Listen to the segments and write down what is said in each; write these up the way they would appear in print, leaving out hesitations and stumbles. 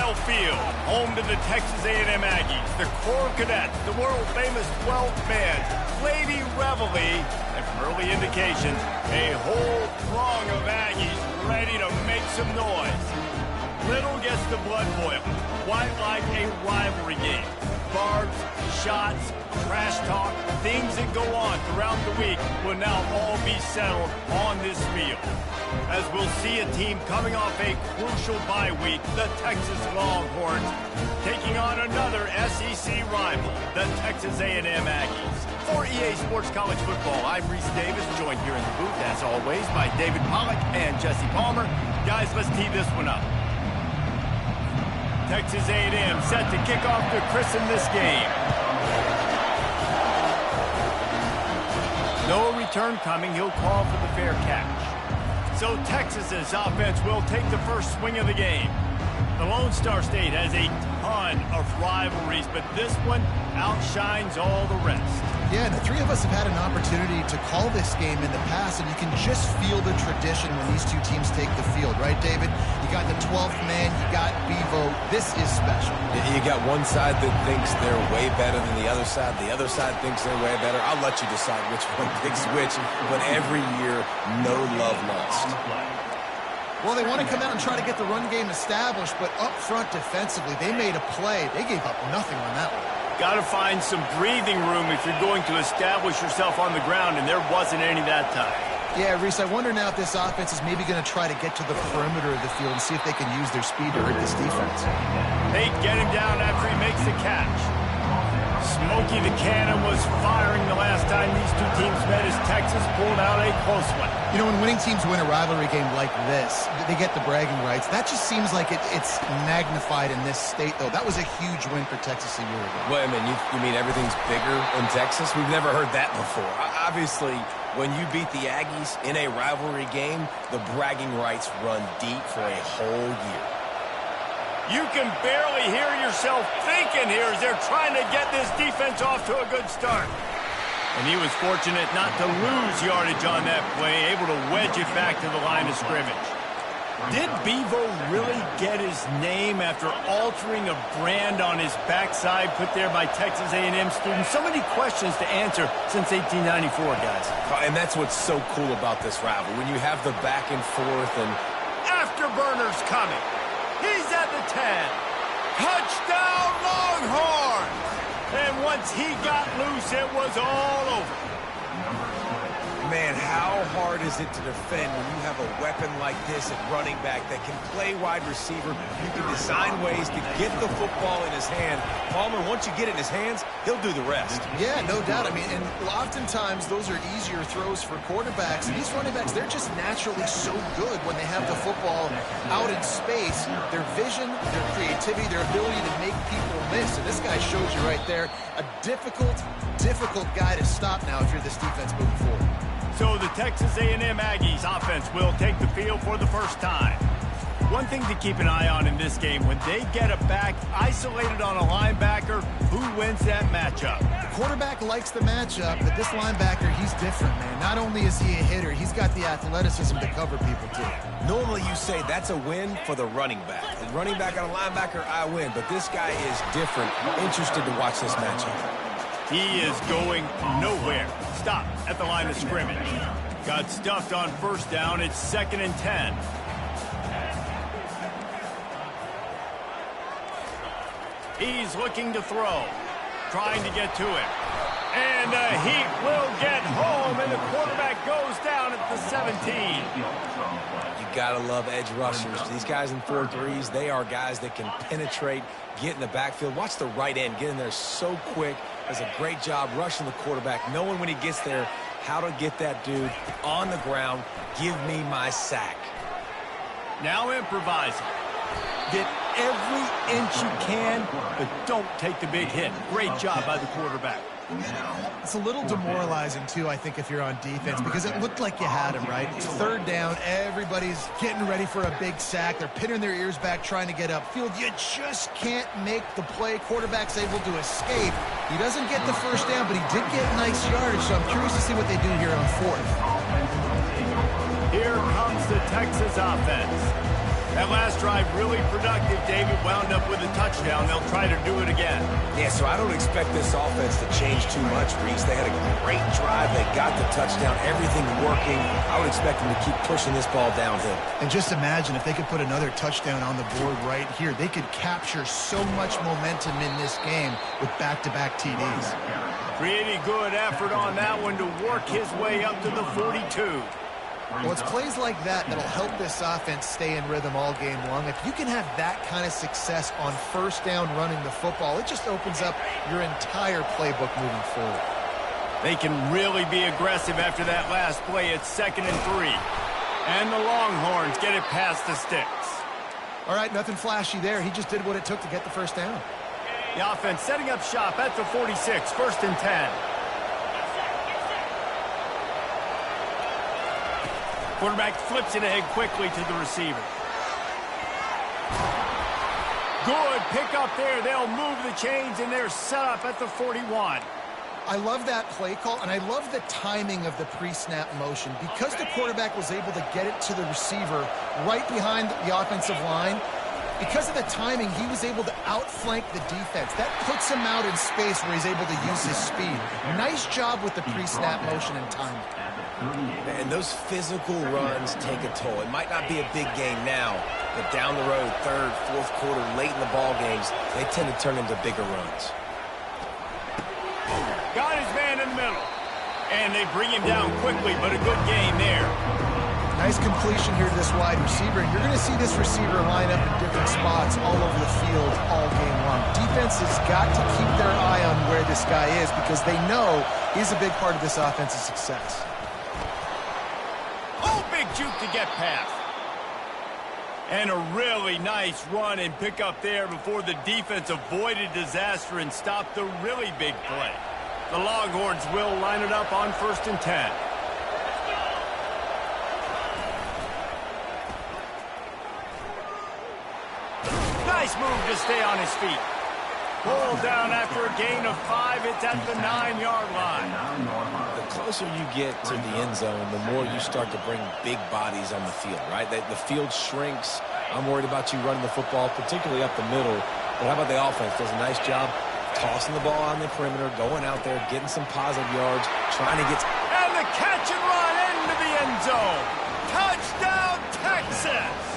Kyle Field, home to the Texas A&M Aggies, the Corps Cadets, the world-famous 12th man, Lady Reveille, and from early indications, a whole throng of Aggies ready to make some noise. Little gets the blood boiling, quite like a rivalry game. Barbs, shots, trash talk, things that go on throughout the week will now all be settled on this field. As we'll see a team coming off a crucial bye week, the Texas Longhorns, taking on another SEC rival, the Texas A&M Aggies. For EA Sports College Football, I'm Reese Davis, joined here in the booth, as always, by David Pollack and Jesse Palmer. Guys, let's tee this one up. Texas A&M set to kick off to christen this game. No return coming. He'll call for the fair catch. So Texas's offense will take the first swing of the game. The Lone Star State has a ton of rivalries, but this one outshines all the rest. Yeah, and the three of us have had an opportunity to call this game in the past, and you can just feel the tradition when these two teams take the field, right, David? You got the 12th man, you got Bevo. This is special. You got one side that thinks they're way better than the other side thinks they're way better. I'll let you decide which one picks which, but every year, no love lost. Well, they want to come out and try to get the run game established, but up front defensively, they made a play. They gave up nothing on that one. Got to find some breathing room if you're going to establish yourself on the ground, and there wasn't any that time. Yeah, Reese, I wonder now if this offense is maybe going to try to get to the perimeter of the field and see if they can use their speed to hurt this defense. They get him down after he makes the catch. Smokey the Cannon was firing the last time these two teams met as Texas pulled out a close one. You know, when winning teams win a rivalry game like this, they get the bragging rights. That just seems like it's magnified in this state, though. That was a huge win for Texas a year ago. Well, I mean, you mean everything's bigger in Texas? We've never heard that before. Obviously, when you beat the Aggies in a rivalry game, the bragging rights run deep for a whole year. You can barely hear yourself thinking here as they're trying to get this defense off to a good start. And he was fortunate not to lose yardage on that play, able to wedge it back to the line of scrimmage. Did Bevo really get his name after altering a brand on his backside put there by Texas A&M students? So many questions to answer since 1894, guys. And that's what's so cool about this rival. When you have the back and forth and... Afterburners coming. He's at the 10. Touchdown, Longhorns! And once he got loose, it was all over. Man, how hard is it to defend when you have a weapon like this at running back that can play wide receiver? You can design ways to get the football in his hand. Palmer, once you get it in his hands, he'll do the rest. Yeah, no doubt. I mean, and oftentimes those are easier throws for quarterbacks. And these running backs, they're just naturally so good when they have the football out in space. Their vision, their creativity, their ability to make people miss. And this guy shows you right there, a difficult guy to stop now if you're this defense moving forward. So the Texas A&M Aggies offense will take the field for the first time. One thing to keep an eye on in this game, when they get a back isolated on a linebacker, who wins that matchup? The quarterback likes the matchup, but this linebacker, he's different, man. Not only is he a hitter, he's got the athleticism to cover people, too. Normally you say that's a win for the running back. The running back on a linebacker, I win. But this guy is different. Interested to watch this matchup. He is going nowhere. Stop at the line of scrimmage. Got stuffed on first down. It's 2nd and 10. He's looking to throw. Trying to get to it. And the heat will get home, and the quarterback goes down at the 17. You gotta love edge rushers. These guys in 4-3s, they are guys that can penetrate, get in the backfield. Watch the right end get in there so quick. Does a great job rushing the quarterback, knowing when he gets there how to get that dude on the ground. Give me my sack. Now improvising. Get every inch you can, but don't take the big hit. Great job by the quarterback. It's a little demoralizing, too, I think, if you're on defense, because it looked like you had him, right? It's 3rd down. Everybody's getting ready for a big sack. They're pinning their ears back, trying to get upfield. You just can't make the play. Quarterback's able to escape. He doesn't get the first down, but he did get nice yardage, so I'm curious to see what they do here on 4th. Here comes the Texas offense. That last drive really productive. David wound up with a touchdown. They'll try to do it again. Yeah, so I don't expect this offense to change too much, Reese. They had a great drive. They got the touchdown. Everything working. I would expect them to keep pushing this ball downhill. And just imagine if they could put another touchdown on the board right here. They could capture so much momentum in this game with back-to-back TDs. Pretty good effort on that one to work his way up to the 42. Well, it's plays like that that'll help this offense stay in rhythm all game long. If you can have that kind of success on first down running the football, it just opens up your entire playbook moving forward. They can really be aggressive after that last play. It's 2nd and 3. And the Longhorns get it past the sticks. All right, nothing flashy there. He just did what it took to get the first down. The offense setting up shop at the 46, 1st and 10. Quarterback flips it ahead quickly to the receiver. Good pick up there. They'll move the chains, and they're set up at the 41. I love that play call, and I love the timing of the pre-snap motion. Because the quarterback was able to get it to the receiver right behind the offensive line, because of the timing, he was able to outflank the defense. That puts him out in space where he's able to use his speed. Nice job with the pre-snap motion and timing. And those physical runs take a toll. It might not be a big game now, but down the road, 3rd, 4th quarter, late in the ball games, they tend to turn into bigger runs. Got his man in the middle. And they bring him down quickly, but a good game there. Nice completion here to this wide receiver. And you're going to see this receiver line up in different spots all over the field all game long. Defense has got to keep their eye on where this guy is because they know he's a big part of this offense's success. Oh, big juke to get past. And a really nice run and pick up there before the defense avoided disaster and stopped the really big play. The Longhorns will line it up on 1st and 10. Nice move to stay on his feet. Pulled down after a gain of 5. It's at the 9-yard line. The closer you get to the end zone, the more you start to bring big bodies on the field, right? The field shrinks. I'm worried about you running the football, particularly up the middle. But how about the offense? Does a nice job tossing the ball on the perimeter, going out there, getting some positive yards, trying to get... And the catch and run into the end zone. Touchdown, Texas!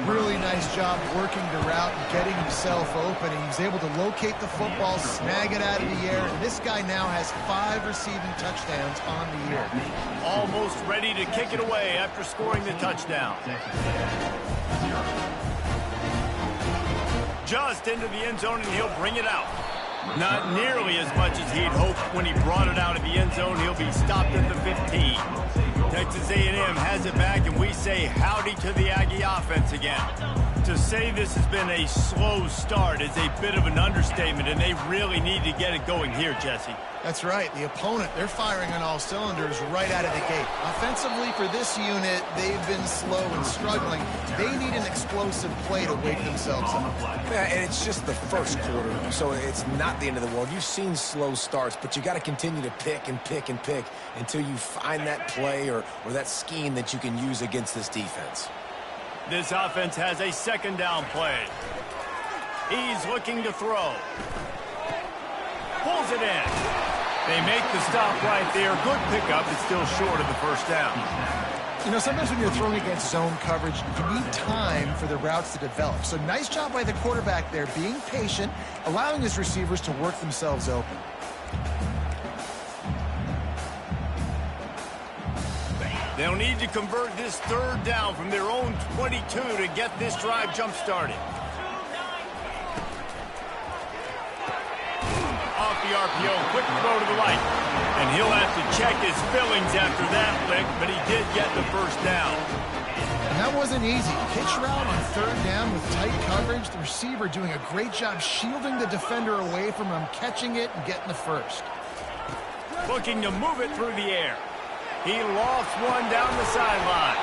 Really nice job working the route and getting himself open. And he was able to locate the football, snag it out of the air. And this guy now has 5 receiving touchdowns on the year. Almost ready to kick it away after scoring the touchdown. Just into the end zone, and he'll bring it out. Not nearly as much as he'd hoped when he brought it out of the end zone. He'll be stopped at the 15. Texas A&M has it back, and we say howdy to the Aggie offense again. To say this has been a slow start is a bit of an understatement, and they really need to get it going here, Jesse. That's right. The opponent, they're firing on all cylinders right out of the gate. Offensively for this unit, they've been slow and struggling. They need an explosive play to wake themselves up. Yeah, and it's just the first quarter, so it's not the end of the world. You've seen slow starts, but you got to continue to pick and pick and pick until you find that play or that scheme that you can use against this defense. This offense has a 2nd down play. He's looking to throw. Pulls it in. They make the stop right there. Good pickup. It's still short of the 1st down. You know, sometimes when you're throwing against zone coverage, you need time for the routes to develop. So nice job by the quarterback there, being patient, allowing his receivers to work themselves open. They'll need to convert this 3rd down from their own 22 to get this drive jump-started. Off the RPO, quick throw to the right. And he'll have to check his fillings after that lick, but he did get the 1st down. And that wasn't easy. Pitch route on 3rd down with tight coverage. The receiver doing a great job shielding the defender away from him, catching it and getting the 1st. Looking to move it through the air. He lofts one down the sideline.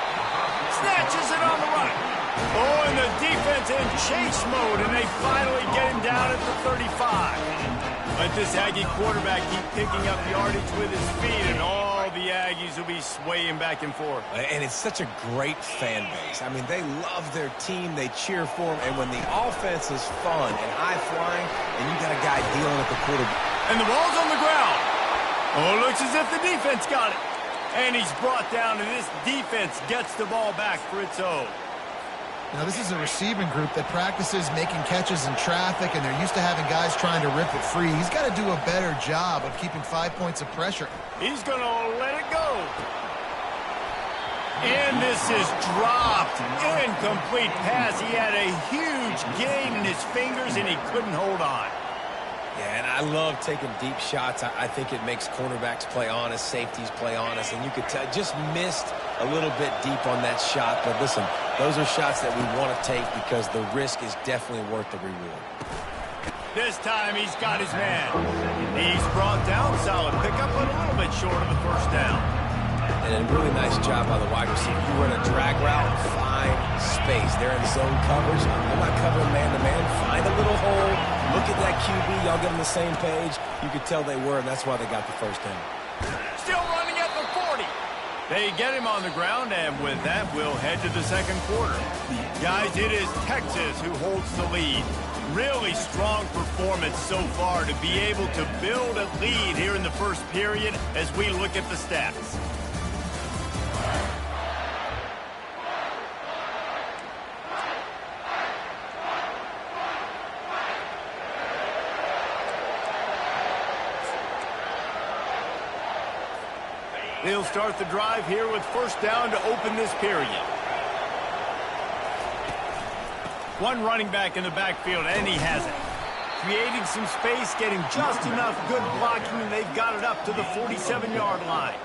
Snatches it on the run. Oh, and the defense in chase mode, and they finally get him down at the 35. Let this Aggie quarterback keep picking up yardage with his feet, and all the Aggies will be swaying back and forth. And it's such a great fan base. I mean, they love their team. They cheer for them. And when the offense is fun and high-flying, and you got a guy dealing at the quarterback. And the ball's on the ground. Oh, it looks as if the defense got it. And he's brought down, and this defense gets the ball back for its own. Now, this is a receiving group that practices making catches in traffic, and they're used to having guys trying to rip it free. He's got to do a better job of keeping 5 points of pressure. He's going to let it go. And this is dropped. Incomplete pass. He had a huge gain in his fingers, and he couldn't hold on. Yeah, and I love taking deep shots. I think it makes cornerbacks play honest, safeties play honest, and you could tell just missed a little bit deep on that shot. But listen, those are shots that we want to take because the risk is definitely worth the reward. This time he's got his man. He's brought down. Solid pickup, but a little bit short of the first down. And a really nice job by the wide receiver. You run a drag route, find space. They're in zone coverage. They're not covering man-to-man. Find a little hole. Look at that QB. Y'all get on the same page. You could tell they were, and that's why they got the first down. Still running at the 40. They get him on the ground, and with that, we'll head to the second quarter. Guys, it is Texas who holds the lead. Really strong performance so far to be able to build a lead here in the first period as we look at the stats. They'll start the drive here with first down to open this period. One running back in the backfield, and he has it. Creating some space, getting just enough good blocking, and they've got it up to the 47-yard line.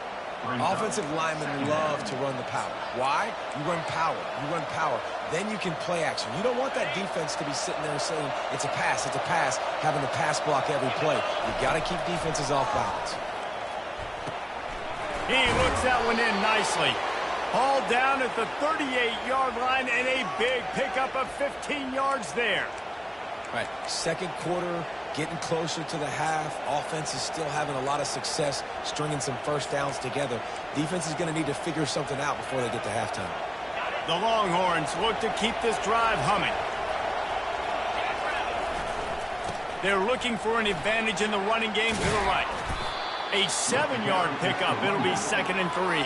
Offensive linemen love to run the power. Why? You run power. You run power. Then you can play action. You don't want that defense to be sitting there saying, it's a pass, having the pass block every play. You've got to keep defenses off balance. He looks that one in nicely. All down at the 38-yard line, and a big pickup of 15 yards there. All right, second quarter, getting closer to the half. Offense is still having a lot of success stringing some first downs together. Defense is going to need to figure something out before they get to halftime. The Longhorns look to keep this drive humming. They're looking for an advantage in the running game to the right. A 7-yard pickup. It'll be 2nd and 3.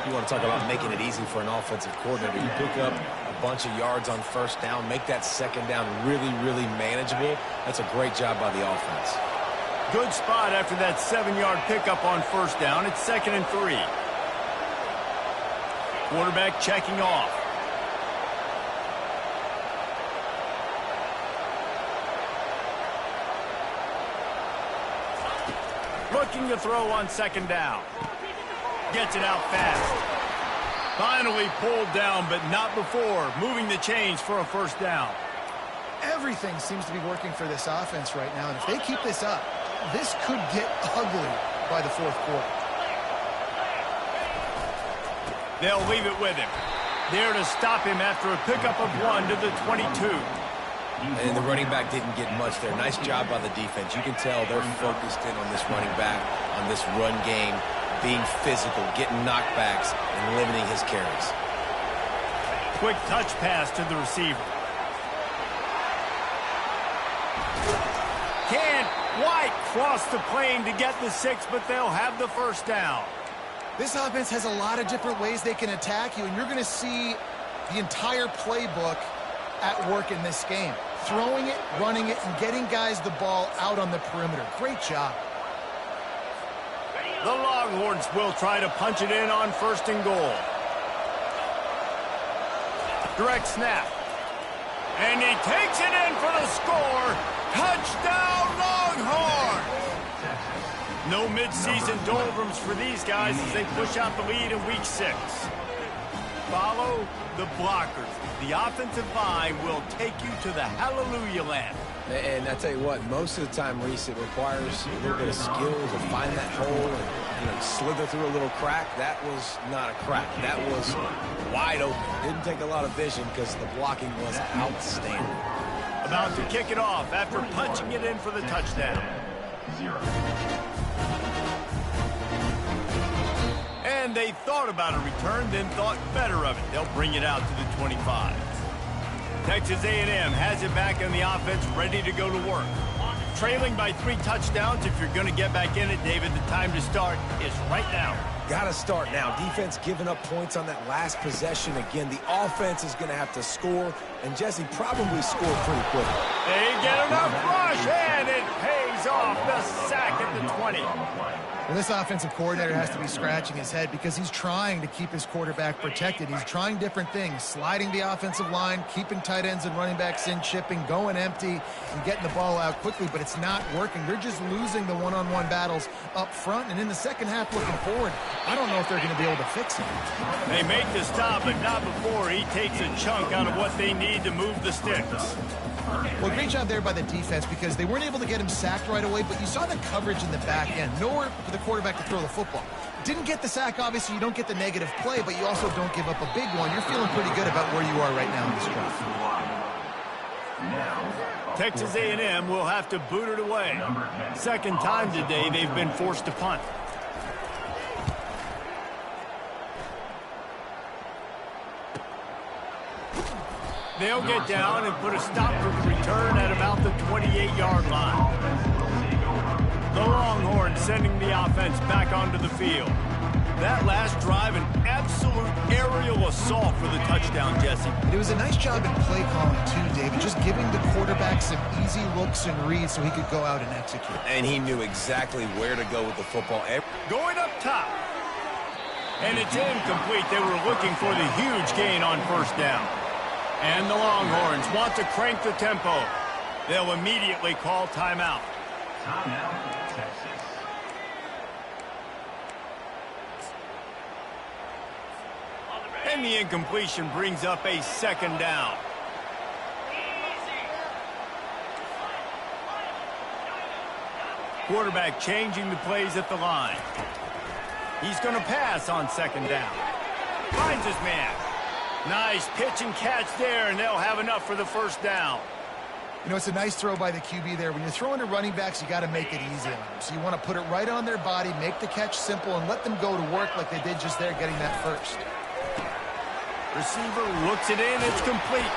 You want to talk about making it easy for an offensive coordinator. You pick up a bunch of yards on first down, make that second down really, really manageable. That's a great job by the offense. Good spot after that 7-yard pickup on first down. It's 2nd and 3. Quarterback checking off. Looking to throw on second down. Gets it out fast. Finally pulled down, but not before moving the chains for a first down. Everything seems to be working for this offense right now, and if they keep this up, this could get ugly by the fourth quarter. They'll leave it with him. There to stop him after a pickup of 1 to the 22. And the running back didn't get much there. Nice job by the defense. You can tell they're focused in on this running back, on this run game, being physical, getting knockbacks, and limiting his carries. Quick touch pass to the receiver. Can't quite cross the plane to get the 6, but they'll have the first down. This offense has a lot of different ways they can attack you, and you're going to see the entire playbook at work in this game. Throwing it, running it, and getting guys the ball out on the perimeter. Great job. The Longhorns will try to punch it in on 1st and goal. Direct snap. And he takes it in for the score. Touchdown, Longhorns! No midseason doldrums for these guys as they push out the lead in Week 6. Follow the blockers. The offensive line will take you to the hallelujah land. And I tell you what, most of the time, Reese, it requires a little bit of skill to find that hole and slither through a little crack. That was not a crack. That was wide open. Didn't take a lot of vision because the blocking was outstanding. About to kick it off after punching it in for the touchdown. thought about a return, then thought better of it. They'll bring it out to the 25. Texas A&M has it back on the offense, ready to go to work. Trailing by 3 touchdowns. If you're going to get back in it, David, the time to start is right now. Got to start now. Defense giving up points on that last possession. Again, the offense is going to have to score, and Jesse probably scored pretty quickly. They get enough rush, and it pays off. The sack at the 20. Well, this offensive coordinator has to be scratching his head because he's trying to keep his quarterback protected. He's trying different things, sliding the offensive line, keeping tight ends and running backs in, chipping, going empty, and getting the ball out quickly, but it's not working. They're just losing the one-on-one battles up front, and in the second half looking forward, I don't know if they're going to be able to fix it. They make the stop, but not before he takes a chunk out of what they need to move the sticks. Well, great job there by the defense because they weren't able to get him sacked right away, but you saw the coverage in the back end. Nowhere for the quarterback to throw the football. Didn't get the sack, obviously. You don't get the negative play, but you also don't give up a big one. You're feeling pretty good about where you are right now in this drive. Texas A&M will have to boot it away. Second time today they've been forced to punt. They'll get down and put a stop for the return at about the 28-yard line. The Longhorns sending the offense back onto the field. That last drive, an absolute aerial assault for the touchdown, Jesse. It was a nice job in play calling, too, David, just giving the quarterback some easy looks and reads so he could go out and execute. And he knew exactly where to go with the football. Going up top. And it's incomplete. They were looking for the huge gain on first down. And the Longhorns want to crank the tempo. They'll immediately call timeout. Timeout, Texas. And the incompletion brings up a second down. Quarterback changing the plays at the line. He's going to pass on second down. Finds his man. Nice pitch and catch there, and they'll have enough for the first down. You know, it's a nice throw by the QB there. When you're throwing to running backs, you got to make it easy on them. So you want to put it right on their body, make the catch simple, and let them go to work like they did just there, getting that first. Receiver looks it in. It's complete.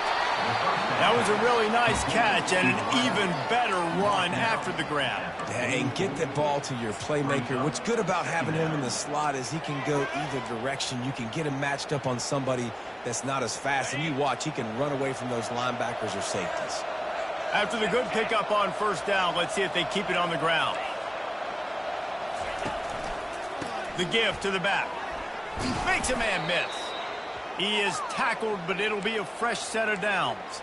That was a really nice catch and an even better run after the grab. Yeah, and get the ball to your playmaker. What's good about having him in the slot is he can go either direction. You can get him matched up on somebody that's not as fast, and you watch, he can run away from those linebackers or safeties. After the good pickup on first down, let's see if they keep it on the ground. The give to the back. Makes a man miss. He is tackled, but it'll be a fresh set of downs.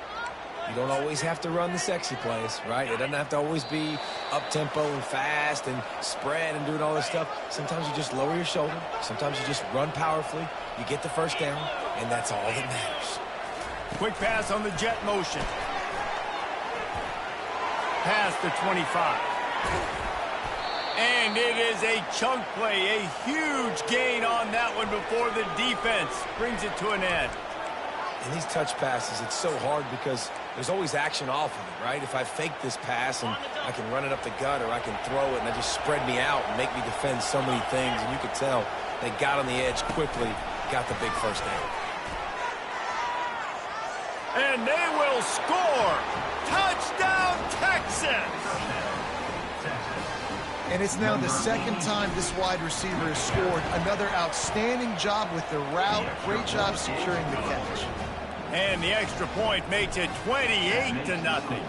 You don't always have to run the sexy plays, right? It doesn't have to always be up-tempo and fast and spread and doing all this stuff. Sometimes you just lower your shoulder. Sometimes you just run powerfully. You get the first down, and that's all that matters. Quick pass on the jet motion. Past the 25. And it is a chunk play, a huge gain on that one before the defense brings it to an end. In these touch passes, it's so hard because there's always action off of it, right? If I fake this pass and I can run it up the gut or I can throw it and they just spread me out and make me defend so many things, and you could tell they got on the edge quickly, got the big first down. And they will score! Touchdown, Texas! And it's now the second time this wide receiver has scored. Another outstanding job with the route. Great job securing the catch. And the extra point makes it 28-0.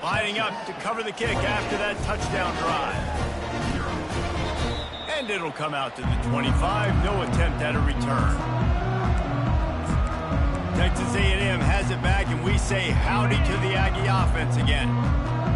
Lining up to cover the kick after that touchdown drive. And it'll come out to the 25. No attempt at a return. Texas A&M has it back, and we say howdy to the Aggie offense again.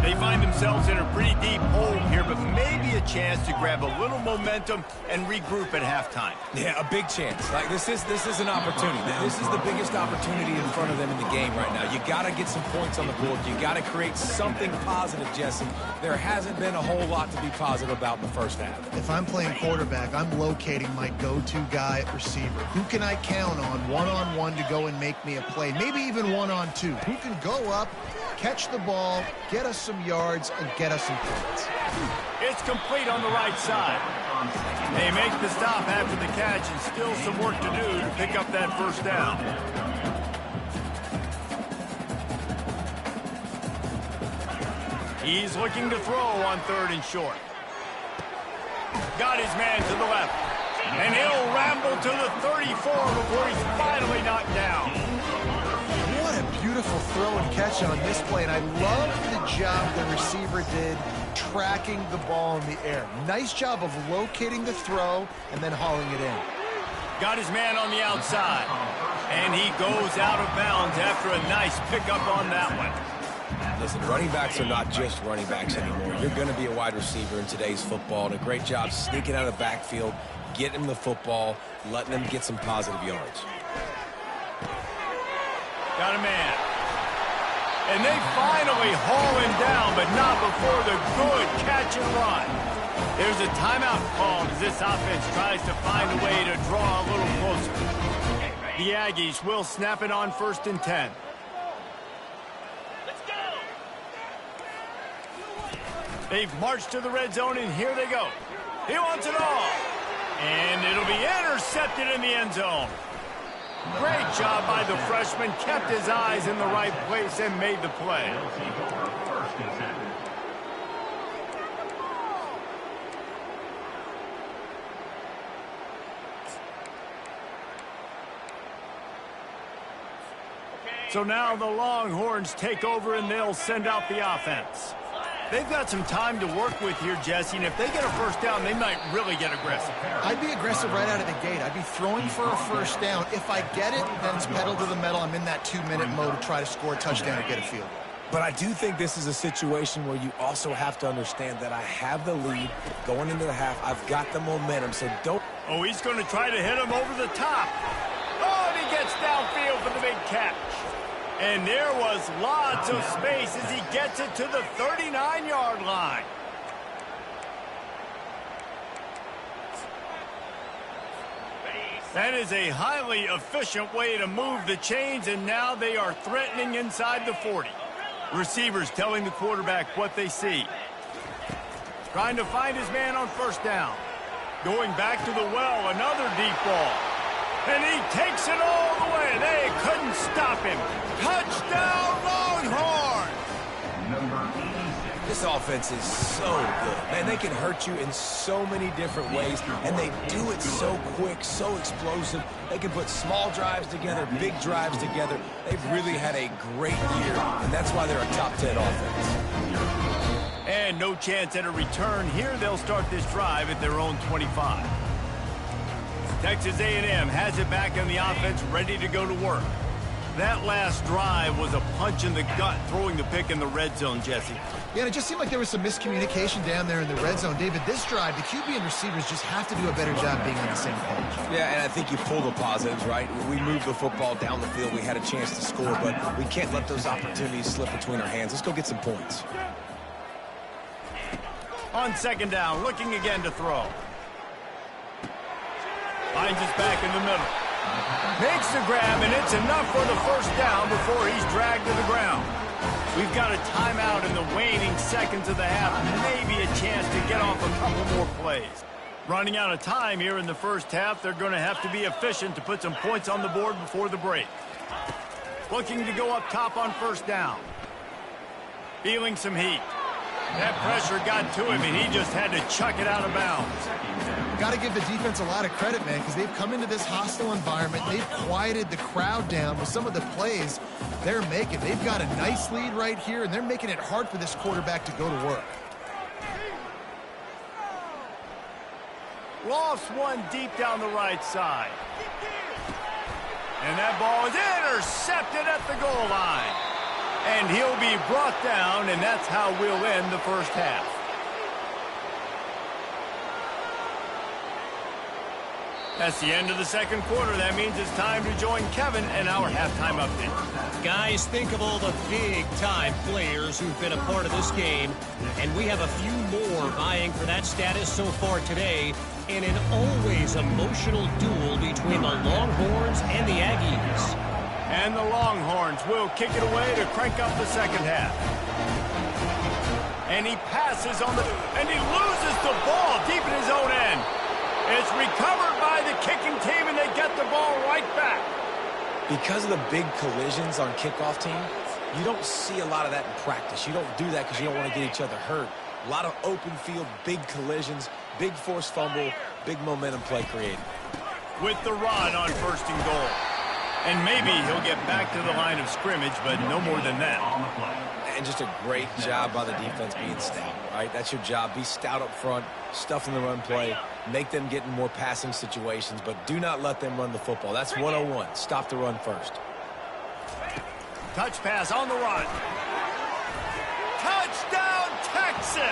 They find themselves in a pretty deep hole here, but maybe a chance to grab a little momentum and regroup at halftime. Yeah, a big chance. Like this is an opportunity. This is the biggest opportunity in front of them in the game right now. You got to get some points on the board. You got to create something positive, Jesse. There hasn't been a whole lot to be positive about in the first half. If I'm playing quarterback, I'm locating my go-to guy at receiver. Who can I count on one-on-one to go and make me a play? Maybe even one-on-two. Who can go up Catch the ball, get us some yards, and get us some points. It's complete on the right side. They make the stop after the catch, and still some work to do to pick up that first down. He's looking to throw on 3rd and short. Got his man to the left. And he'll ramble to the 34 before he's finally knocked down. What a beautiful throw and catch on this play, and I love the job the receiver did tracking the ball in the air. Nice job of locating the throw and then hauling it in. Got his man on the outside, and he goes out of bounds after a nice pickup on that one. Listen, running backs are not just running backs anymore. You're going to be a wide receiver in today's football, and a great job sneaking out of the backfield, getting him the football, letting him get some positive yards. Got a man. And they finally haul him down, but not before the good catch and run. There's a timeout called as this offense tries to find a way to draw a little closer. The Aggies will snap it on 1st and 10. They've marched to the red zone, and here they go. He wants it all. And it'll be intercepted in the end zone. Great job by the freshman. Kept his eyes in the right place and made the play. So now the Longhorns take over, and they'll send out the offense. They've got some time to work with here, Jesse, and if they get a first down, they might really get aggressive. I'd be aggressive right out of the gate. I'd be throwing for a first down. If I get it, then it's pedal to the metal. I'm in that 2-minute mode to try to score a touchdown or get a field goal. But I do think this is a situation where you also have to understand that I have the lead going into the half. I've got the momentum, so don't... Oh, he's going to try to hit him over the top. Oh, and he gets downfield for the big catch. And there was lots of space as he gets it to the 39-yard line. That is a highly efficient way to move the chains, and now they are threatening inside the 40. Receivers telling the quarterback what they see. Trying to find his man on first down. Going back to the well, another deep ball. And he takes it all the way. They couldn't stop him. Touchdown, Longhorn! This offense is so good. Man, they can hurt you in so many different ways, and they do it so quick, so explosive. They can put small drives together, big drives together. They've really had a great year, and that's why they're a top 10 offense. And no chance at a return here. They'll start this drive at their own 25. Texas A&M has it back in the offense, ready to go to work. That last drive was a punch in the gut, throwing the pick in the red zone, Jesse. Yeah, and it just seemed like there was some miscommunication down there in the red zone. David, this drive, the QB and receivers just have to do a better job being on the same page. Yeah, and I think you pull the positives, right? We moved the football down the field. We had a chance to score, but we can't let those opportunities slip between our hands. Let's go get some points. On 2nd down, looking again to throw. Finds us back in the middle. Makes the grab, and it's enough for the first down before he's dragged to the ground. We've got a timeout in the waning seconds of the half. Maybe a chance to get off a couple more plays. Running out of time here in the first half. They're going to have to be efficient to put some points on the board before the break. Looking to go up top on first down. Feeling some heat. That pressure got to him, and he just had to chuck it out of bounds. Got to give the defense a lot of credit, man, because they've come into this hostile environment. They've quieted the crowd down with some of the plays they're making. They've got a nice lead right here, and they're making it hard for this quarterback to go to work. Lost one deep down the right side. And that ball is intercepted at the goal line. And he'll be brought down, and that's how we'll end the first half. That's the end of the second quarter. That means it's time to join Kevin and our halftime update. Guys, think of all the big-time players who've been a part of this game, and we have a few more vying for that status so far today in an always emotional duel between the Longhorns and the Aggies. And the Longhorns will kick it away to crank up the second half. And he passes on the... and he loses the ball deep in his own end. It's recovered by the kicking team, and they get the ball right back. Because of the big collisions on kickoff team, you don't see a lot of that in practice. You don't do that because you don't want to get each other hurt. A lot of open field, big collisions, big forced fumble, big momentum play created. With the run on 1st and goal. And maybe he'll get back to the line of scrimmage, but no more than that. And just a great job by the defense being stout, right? That's your job. Be stout up front, stuff in the run play, make them get in more passing situations, but do not let them run the football. That's 101. Stop the run first. Touch pass on the run. Touchdown, Texas!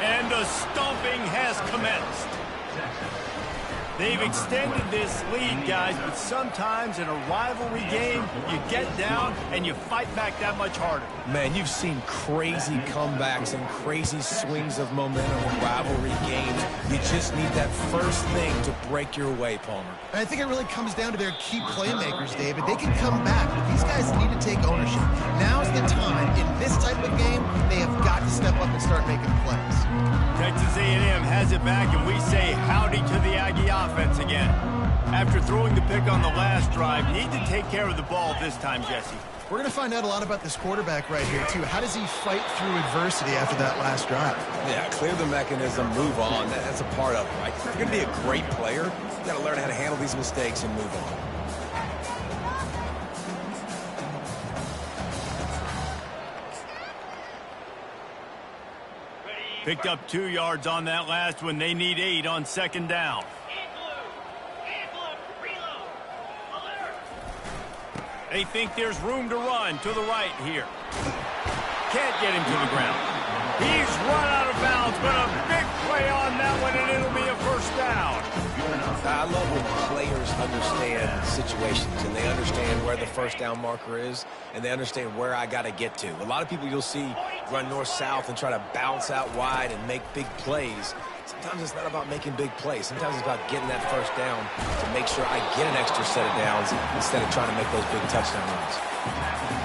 And the stomping has commenced. They've extended this lead, guys, but sometimes in a rivalry game, you get down and you fight back that much harder. Man, you've seen crazy comebacks and crazy swings of momentum in rivalry games. You just need that first thing to break your way, Palmer. And I think it really comes down to their key playmakers, David. They can come back, but these guys need to take ownership. Now's the time. In this type of game, they have got to step up and start making plays. Texas A&M has it back, and we say howdy to the Aggie offense again. After throwing the pick on the last drive, need to take care of the ball this time, Jesse. We're going to find out a lot about this quarterback right here, too. How does he fight through adversity after that last drive? Yeah, clear the mechanism, move on. That's a part of it, right? If you're going to be a great player, you got to learn how to handle these mistakes and move on. Picked up 2 yards on that last one. They need 8 on 2nd down. They think there's room to run to the right here. Can't get him to the ground. He's run out of bounds, but a big play on that one, and it'll be a 1st down. I love when players understand situations and they understand where the 1st down marker is and they understand where I got to get to. A lot of people you'll see run north-south and try to bounce out wide and make big plays. Sometimes it's not about making big plays. Sometimes it's about getting that 1st down to make sure I get an extra set of downs instead of trying to make those big touchdown runs.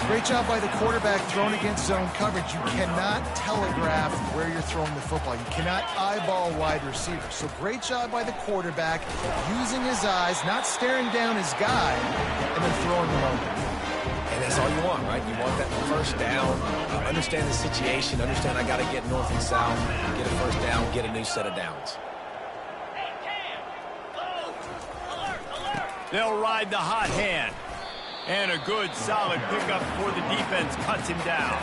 Great job by the quarterback thrown against zone coverage. You cannot telegraph where you're throwing the football. You cannot eyeball wide receivers. So great job by the quarterback using his eyes, not staring down his guy, and then throwing them over. And that's all you want, right? You want that 1st down, understand the situation, understand I got to get north and south, get a 1st down, get a new set of downs. They'll ride the hot hand. And a good, solid pickup before the defense cuts him down.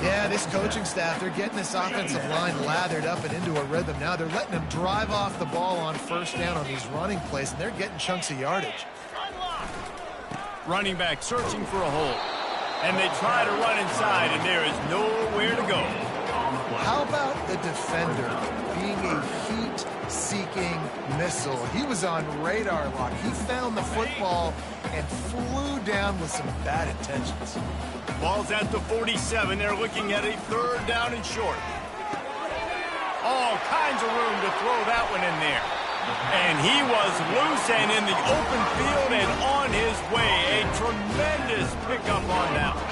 Yeah, this coaching staff, they're getting this offensive line lathered up and into a rhythm. Now they're letting them drive off the ball on 1st down on these running plays, and they're getting chunks of yardage. Running back searching for a hole. And they try to run inside, and there is nowhere to go. How about the defender being a heat-seeking missile? He was on radar lock. He found the football and flew down with some bad intentions. Ball's at the 47. They're looking at a 3rd down and short. All kinds of room to throw that one in there. And he was loose and in the open field and on his way. A tremendous pickup on that one.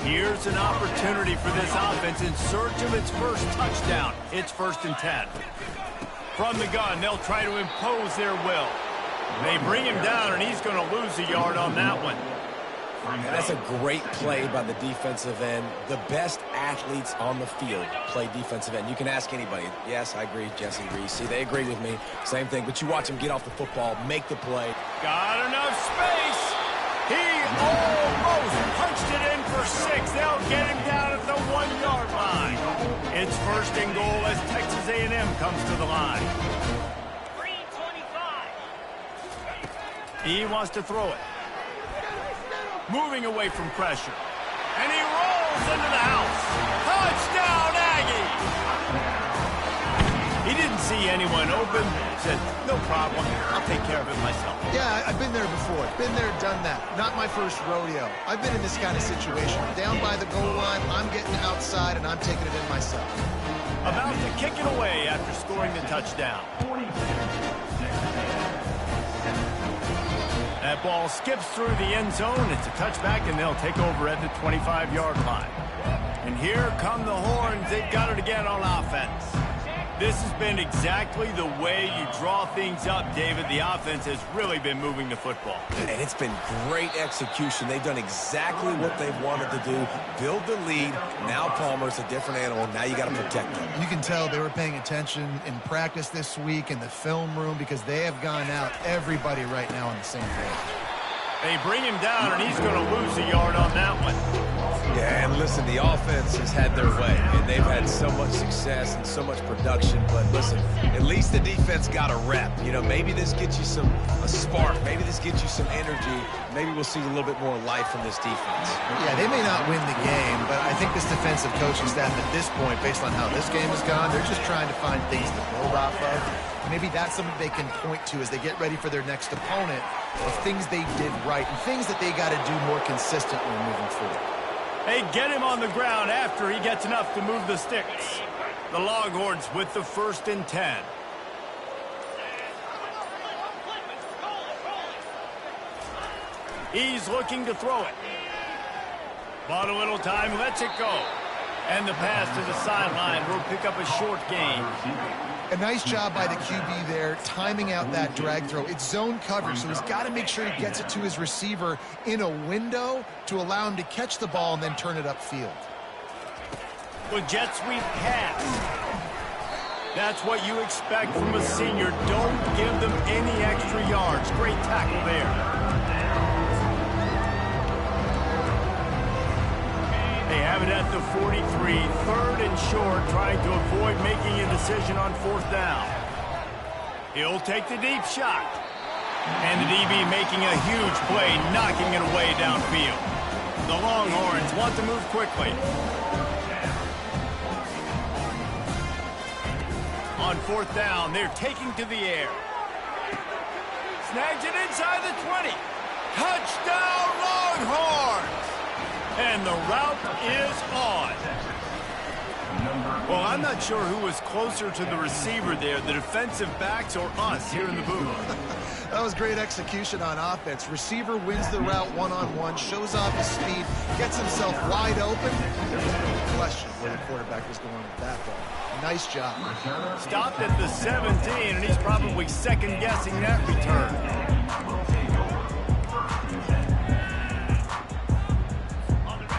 Here's an opportunity for this offense in search of its 1st touchdown. It's 1st and 10. From the gun, they'll try to impose their will. They bring him down, and he's going to lose a yard on that one. And that's a great play by the defensive end. The best athletes on the field play defensive end. You can ask anybody. Yes, I agree. Jesse agrees. See, they agree with me. Same thing. But you watch him get off the football, make the play. Got enough space. He almost punched it in for 6. They'll get him down at the 1-yard line. It's 1st and goal as Texas A&M comes to the line. 3:25. He wants to throw it. Moving away from pressure. And he rolls into the house. Touchdown, Aggie! He didn't see anyone open. Said, no problem. I'll take care of it myself. Yeah, I've been there before. Been there, done that. Not my first rodeo. I've been in this kind of situation. Down by the goal line, I'm getting outside, and I'm taking it in myself. About to kick it away after scoring the touchdown. That That ball skips through the end zone. It's a touchback, and they'll take over at the 25-yard line. And here come the horns. They've got it again on offense. This has been exactly the way you draw things up, David. The offense has really been moving the football. And it's been great execution. They've done exactly what they've wanted to do. Build the lead. Now Palmer's a different animal. Now you got to protect them. You can tell they were paying attention in practice this week in the film room because they have gone out, everybody right now on the same page. They bring him down, and he's going to lose a yard on that one. Yeah, and listen, the offense has had their way, and they've had so much success and so much production. But listen, at least the defense got a rep. You know, maybe this gets you a spark. Maybe this gets you some energy. Maybe we'll see a little bit more life from this defense. Yeah, they may not win the game, but I think this defensive coaching staff at this point, based on how this game has gone, they're just trying to find things to build off of. Maybe that's something they can point to as they get ready for their next opponent of things they did right and things that they got to do more consistently moving forward. They get him on the ground after he gets enough to move the sticks. The Longhorns with the 1st and 10. He's looking to throw it. Bought a little time, lets it go. And the pass to the sideline will pick up a short gain. A nice job by the QB there, timing out that drag throw. It's zone coverage, so he's got to make sure he gets it to his receiver in a window to allow him to catch the ball and then turn it upfield. The jet sweep pass. That's what you expect from a senior. Don't give them any extra yards. Great tackle there. They have it at the 43, 3rd and short, trying to avoid making a decision on 4th down. He'll take the deep shot. And the DB making a huge play, knocking it away downfield. The Longhorns want to move quickly. On 4th down, they're taking to the air. Snags it inside the 20. Touchdown, Longhorns! And the route is on. Well, I'm not sure who was closer to the receiver there, the defensive backs or us here in the booth. That was great execution on offense. Receiver wins the route one-on-one, shows off his speed, gets himself wide open. There's no question where the quarterback was going with that ball. Nice job. Stopped at the 17, and he's probably second-guessing that return.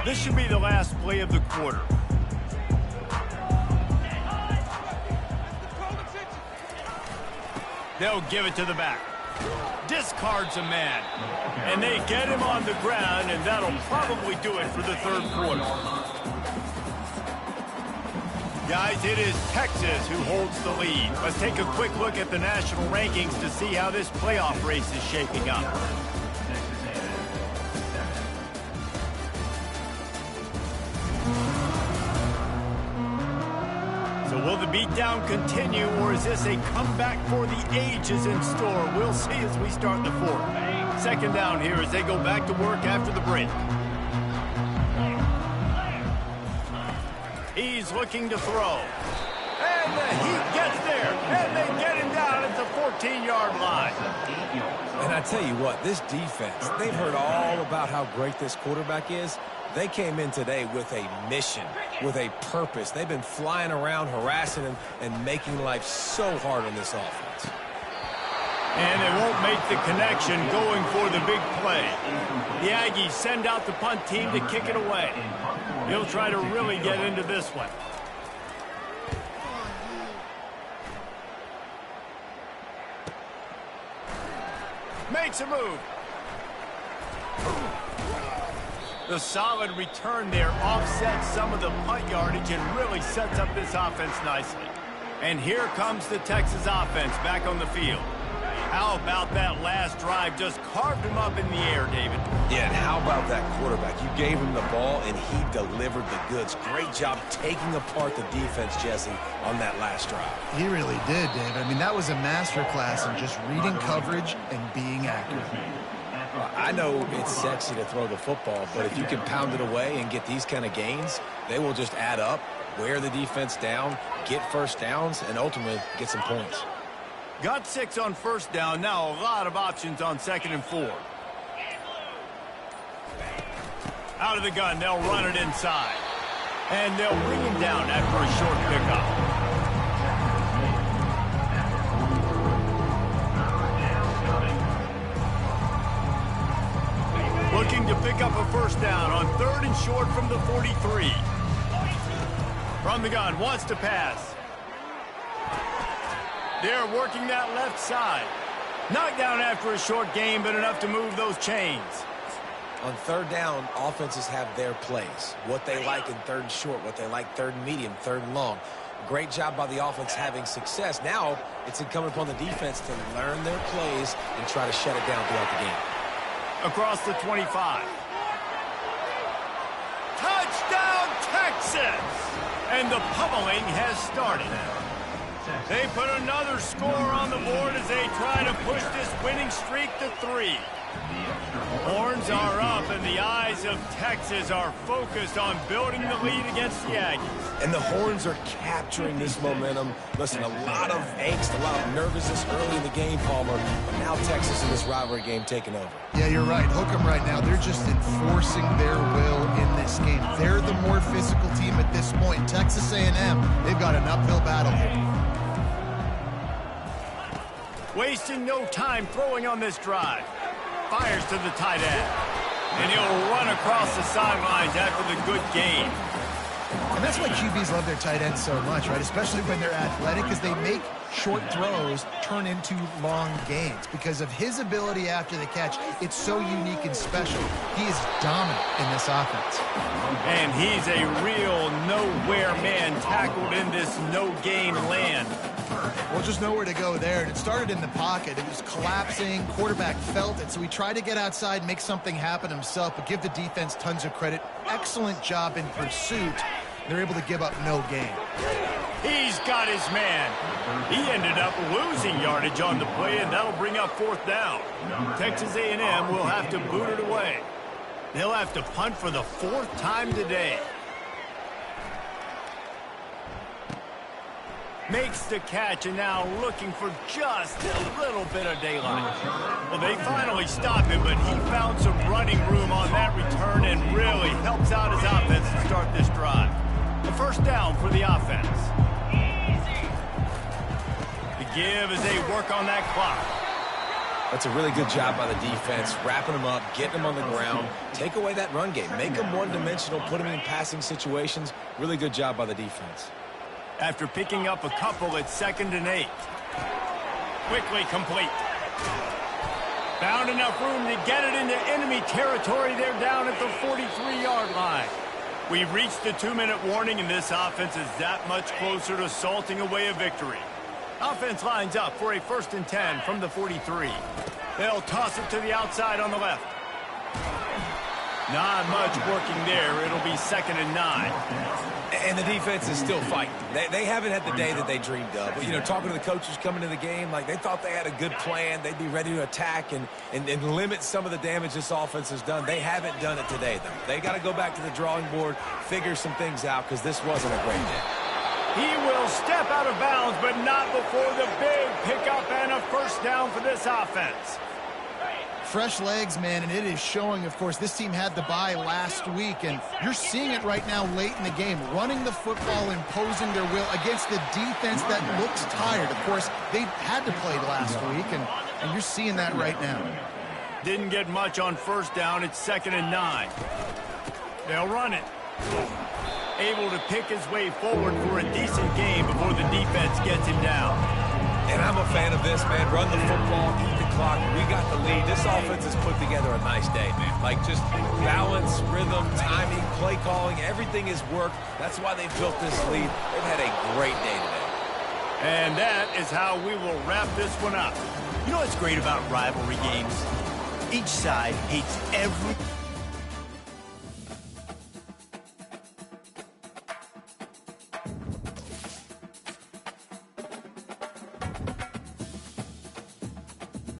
This should be the last play of the quarter. They'll give it to the back. Discards a man. And they get him on the ground, and that'll probably do it for the 3rd quarter. Guys, it is Texas who holds the lead. Let's take a quick look at the national rankings to see how this playoff race is shaping up. Will the beatdown continue, or is this a comeback for the ages in store? We'll see as we start the 4th. 2nd down here as they go back to work after the break. He's looking to throw. And the heat gets there, and they get him down at the 14-yard line. And I tell you what, this defense, they've heard all about how great this quarterback is. They came in today with a mission, with a purpose. They've been flying around, harassing him, and making life so hard on this offense. And they won't make the connection going for the big play. The Aggies send out the punt team to kick it away. He'll try to really get into this one. Makes a move. The solid return there offsets some of the punt yardage and really sets up this offense nicely. And here comes the Texas offense back on the field. How about that last drive? Just carved him up in the air, David. Yeah, and how about that quarterback? You gave him the ball, and he delivered the goods. Great job taking apart the defense, Jesse, on that last drive. He really did, David. I mean, that was a masterclass in just reading coverage and being accurate. I know it's sexy to throw the football, but if you can pound it away and get these kind of gains, they will just add up, wear the defense down, get 1st downs, and ultimately get some points. Got 6 on 1st down. Now a lot of options on 2nd and 4. Out of the gun, they'll run it inside. And they'll bring him down after a short pickup. Looking to pick up a first down on 3rd and short from the 43. From the gun, wants to pass. They're working that left side. Knocked down after a short gain, but enough to move those chains. On 3rd down, offenses have their plays. What they like in 3rd and short, what they like 3rd and medium, 3rd and long. Great job by the offense having success. Now it's incumbent upon the defense to learn their plays and try to shut it down throughout the game. Across the 25. Touchdown, Texas! And the pummeling has started. They put another score on the board as they try to push this winning streak to 3. Horns are up, and the eyes of Texas are focused on building the lead against the Aggies. And the Horns are capturing this momentum. Listen, a lot of angst, a lot of nervousness early in the game, Palmer. But now Texas in this rivalry game taking over. Yeah, you're right. Hook them right now. They're just enforcing their will in this game. They're the more physical team at this point. Texas A&M, they've got an uphill battle here. Wasting no time throwing on this drive. Fires to the tight end. And he'll run across the sidelines after the good gain. And that's why QBs love their tight ends so much, right? Especially when they're athletic, because they make short throws turn into long gains. Because of his ability after the catch, it's so unique and special. He is dominant in this offense. And he's a real nowhere man tackled in this no-gain land. Well, just nowhere to go there. And it started in the pocket. It was collapsing. Quarterback felt it, so he tried to get outside, make something happen himself, but give the defense tons of credit. Excellent job in pursuit. They're able to give up no gain. He's got his man. He ended up losing yardage on the play, and that'll bring up 4th down. Texas A&M will have to boot it away. They'll have to punt for the 4th time today. Makes the catch, and now looking for just a little bit of daylight. Well, they finally stopped him, but he found some running room on that return and really helps out his offense to start this drive. A first down for the offense. The give as they work on that clock. That's a really good job by the defense, wrapping them up, getting them on the ground, take away that run game, make them one-dimensional, put them in passing situations. Really good job by the defense. After picking up a couple at 2nd and 8. Quickly complete. Found enough room to get it into enemy territory. They're down at the 43-yard line. We've reached the 2-minute warning, and this offense is that much closer to salting away a victory. Offense lines up for a 1st and 10 from the 43. They'll toss it to the outside on the left. Not much working there. It'll be 2nd and 9. And the defense is still fighting. They haven't had the day that they dreamed of. You know, talking to the coaches coming to the game, like they thought they had a good plan. They'd be ready to attack and limit some of the damage this offense has done. They haven't done it today, though. They got to go back to the drawing board, figure some things out, because this wasn't a great day. He will step out of bounds, but not before the big pickup and a first down for this offense. Fresh legs, man, and it is showing, of course, this team had the bye last week, and you're seeing it right now late in the game, running the football, imposing their will against the defense that looks tired. Of course, they had to play last week, and you're seeing that right now. Didn't get much on first down. It's 2nd and 9. They'll run it. Able to pick his way forward for a decent game before the defense gets him down. And I'm a fan of this, man. Run the football, eat the clock. We got the lead. This offense has put together a nice day, man. Like just balance, rhythm, timing, play calling, everything has worked. That's why they've built this lead. They've had a great day today. And that is how we will wrap this one up. You know what's great about rivalry games? Each side hates every